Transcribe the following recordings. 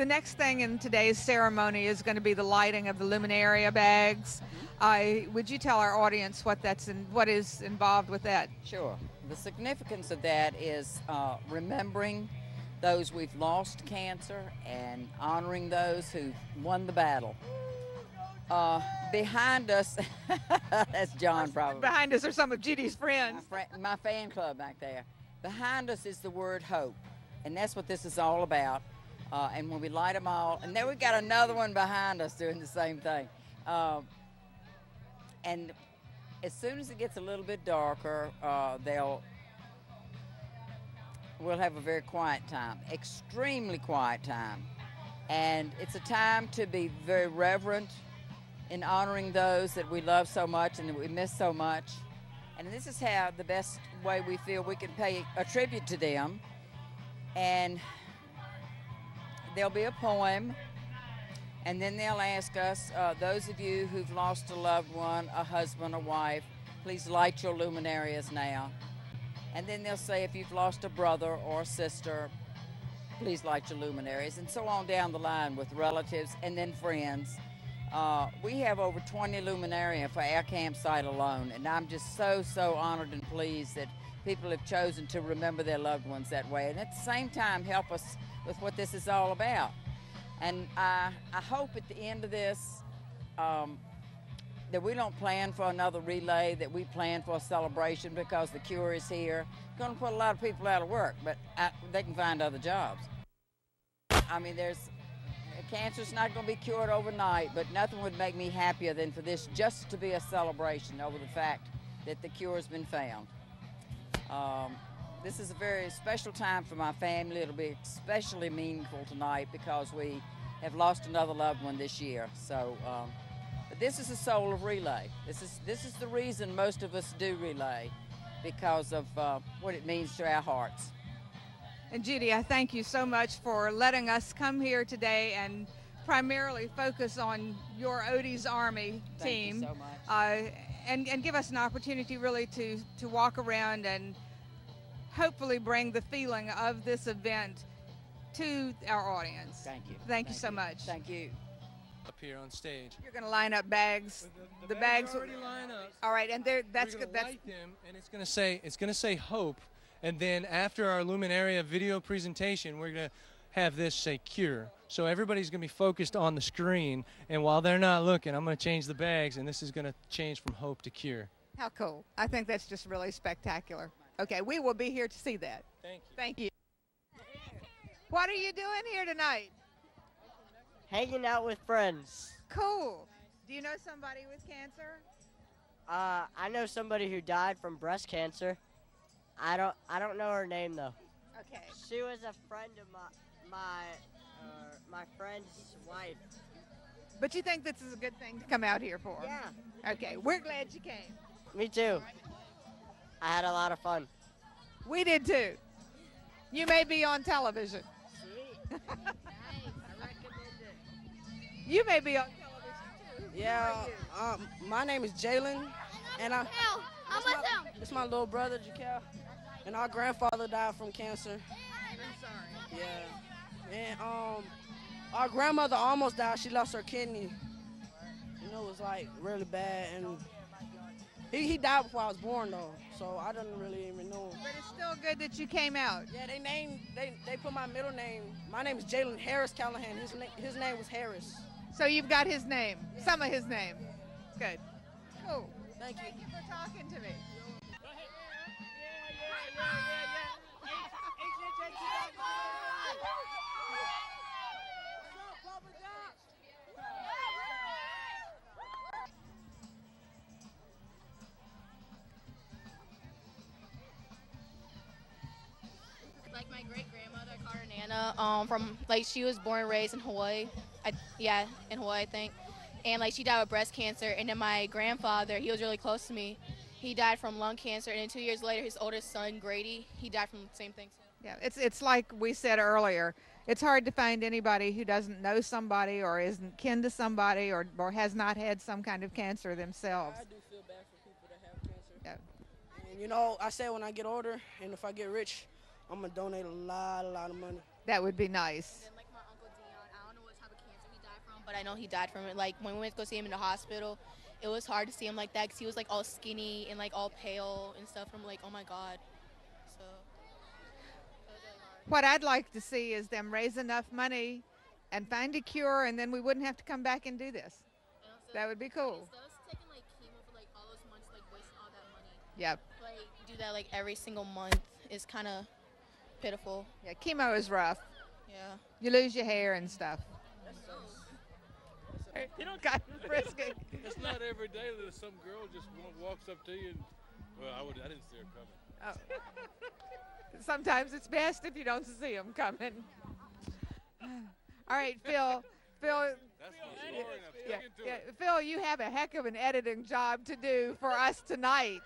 The next thing in today's ceremony is going to be the lighting of the luminaria bags. Would you tell our audience what is involved with that? Sure. The significance of that is remembering those we've lost to cancer and honoring those who've won the battle. Behind us, that's John probably. Behind us are some of Judy's friends. My fan club back there. Behind us is the word hope, and that's what this is all about. And when we light them all, and then we got another one behind us doing the same thing. And as soon as it gets a little bit darker, we'll have a very quiet time, extremely quiet time. And it's a time to be very reverent in honoring those that we love so much and that we miss so much. And this is how the best way we feel we can pay a tribute to them. And there'll be a poem, and then they'll ask us, those of you who've lost a loved one, a husband, a wife, please light your luminarias now. And then they'll say, if you've lost a brother or a sister, please light your luminaries, and so on down the line with relatives and then friends. We have over 20 luminaria for our campsite alone, and I'm just so honored and pleased that people have chosen to remember their loved ones that way, and at the same time help us with what this is all about. And I hope at the end of this that we don't plan for another relay, that we plan for a celebration because the cure is here. It's going to put a lot of people out of work, but they can find other jobs. I mean, cancer's not going to be cured overnight, but nothing would make me happier than for this just to be a celebration over the fact that the cure has been found. This is a very special time for my family. It'll be especially meaningful tonight because we have lost another loved one this year. So, but this is the soul of relay. This is the reason most of us do relay, because of what it means to our hearts. And Judy, I thank you so much for letting us come here today and primarily focus on your Odie's Army team. Thank you so much. And give us an opportunity really to walk around and hopefully bring the feeling of this event to our audience. Thank you. Thank you so much. Thank you. Up here on stage. You're going to line up bags. The bags already line up. All right, and that's good. That's light them, and it's going to say hope. And then after our Luminaria video presentation, we're going to have this say cure. So everybody's going to be focused on the screen, and while they're not looking, I'm going to change the bags, and this is going to change from hope to cure. How cool. I think that's just really spectacular. Okay, we will be here to see that. Thank you. Thank you. What are you doing here tonight? Hanging out with friends. Cool. Do you know somebody with cancer? I know somebody who died from breast cancer. I don't know her name though. Okay. She was a friend of my friend's wife. But you think this is a good thing to come out here for? Yeah. Okay, we're glad you came. Me too. I had a lot of fun. We did too. You may be on television. Sweet. Nice. I recommend it. You may be on television too. Yeah. My name is Jalen, and it's my little brother Jaquel, and our grandfather died from cancer. I'm sorry. Yeah. And our grandmother almost died. She lost her kidney. You know, it was like really bad, and he died before I was born though, so I didn't really even know. But it's still good that you came out. Yeah, they put my middle name. My name is Jalen Harris Callahan. His name was Harris. So you've got his name, some of his name. Good. Cool. Thank you. Thank you for talking to me. Like my great grandmother, I call her Nana. From like she was born and raised in Hawaii. In Hawaii, I think. And like she died with breast cancer. And then my grandfather, he was really close to me. He died from lung cancer. And then 2 years later, his oldest son, Grady, he died from the same thing too. Yeah, it's like we said earlier. It's hard to find anybody who doesn't know somebody or isn't kin to somebody or has not had some kind of cancer themselves. I do feel bad for people that have cancer. Yeah. And you know, I said when I get older and if I get rich, I'm gonna donate a lot of money. That would be nice. And then like my Uncle Dion, but I know he died from it. Like, when we went to go see him in the hospital, it was hard to see him like that because he was, like, all skinny and, like, all pale and stuff. I'm like, oh, my God. So, it was really hard. What I'd like to see is them raise enough money and find a cure, and then we wouldn't have to come back and do this. And also, That would be cool. instead of taking, like, chemo for, like, all those months, like, wasting all that money, Yep. like, do that, like, every single month is kind of pitiful. Yeah, chemo is rough. Yeah. You lose your hair and stuff. You don't got frisky. It's not every day that some girl just walks up to you and, well, I didn't see her coming. Oh. Sometimes it's best if you don't see them coming. All right, Phil. That's my story, and I'm sticking to it. Phil, you have a heck of an editing job to do for us tonight.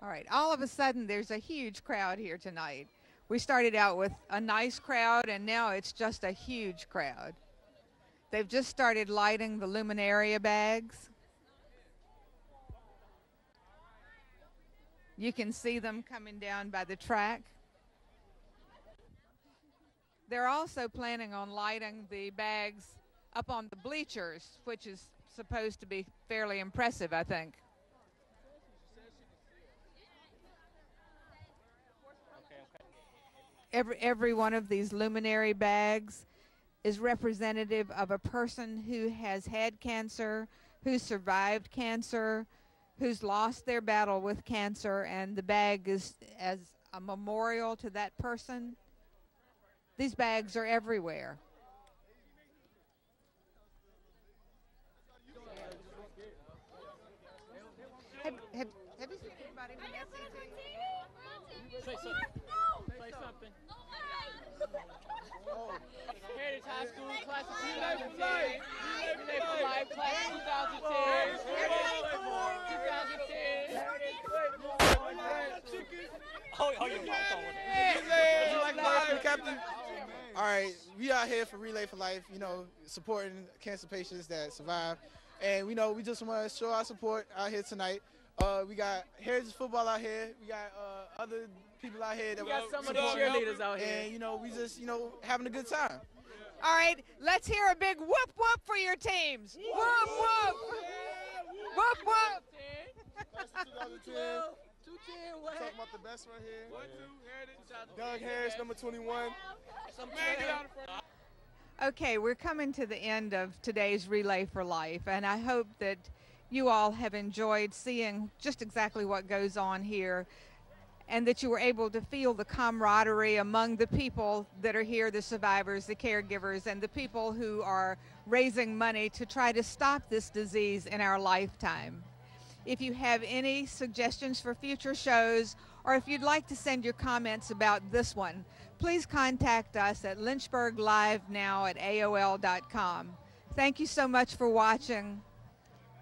All right, all of a sudden there's a huge crowd here tonight. We started out with a nice crowd, and now it's just a huge crowd. They've just started lighting the luminaria bags. You can see them coming down by the track. They're also planning on lighting the bags up on the bleachers, which is supposed to be fairly impressive, I think. Every one of these luminary bags is representative of a person who has had cancer, who survived cancer, who's lost their battle with cancer, and the bag is as a memorial to that person. These bags are everywhere. Have you seen anybody from SET? Say something. Say something. Heritage High School, class of 2010. Relay for Life, class of 2010. 2010. Oh, your mouth on it. Captain. All right, we out here for Relay for Life, you know, supporting cancer patients that survive. And, you know, we just want to show our support out here tonight. We got Heritage Football out here. We got other people out here that We got some of the cheerleaders out here. And, you know, we just, you know, having a good time. All right, let's hear a big whoop whoop for your teams. Whoop whoop. Whoop whoop. Class of 2010. 210, what? Talking about the best right here. 1, 2, Heritage. Doug Harris, number 21. Okay, we're coming to the end of today's Relay for Life, and I hope that you all have enjoyed seeing just exactly what goes on here, and that you were able to feel the camaraderie among the people that are here, the survivors, the caregivers, and the people who are raising money to try to stop this disease in our lifetime. If you have any suggestions for future shows, or if you'd like to send your comments about this one, please contact us at lynchburglivenow@aol.com. Thank you so much for watching.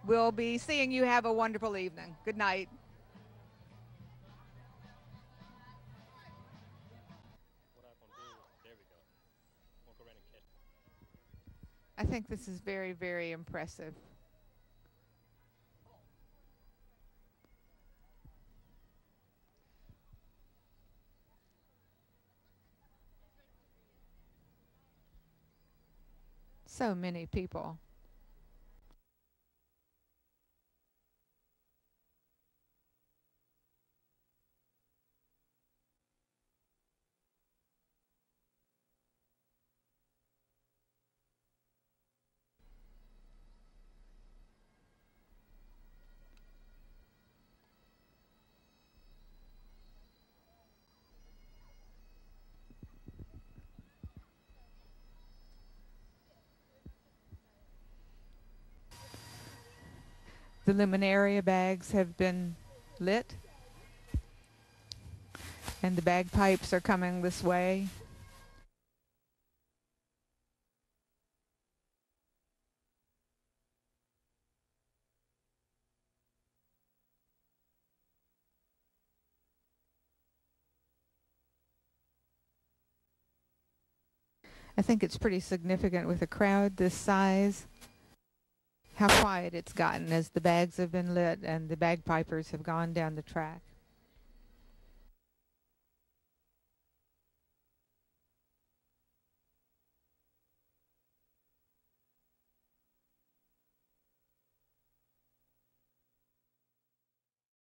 We'll be seeing you. Have a wonderful evening. Good night. I think this is very, very impressive. So many people. The luminaria bags have been lit, and the bagpipes are coming this way. I think it's pretty significant with a crowd this size, how quiet it's gotten as the bags have been lit and the bagpipers have gone down the track.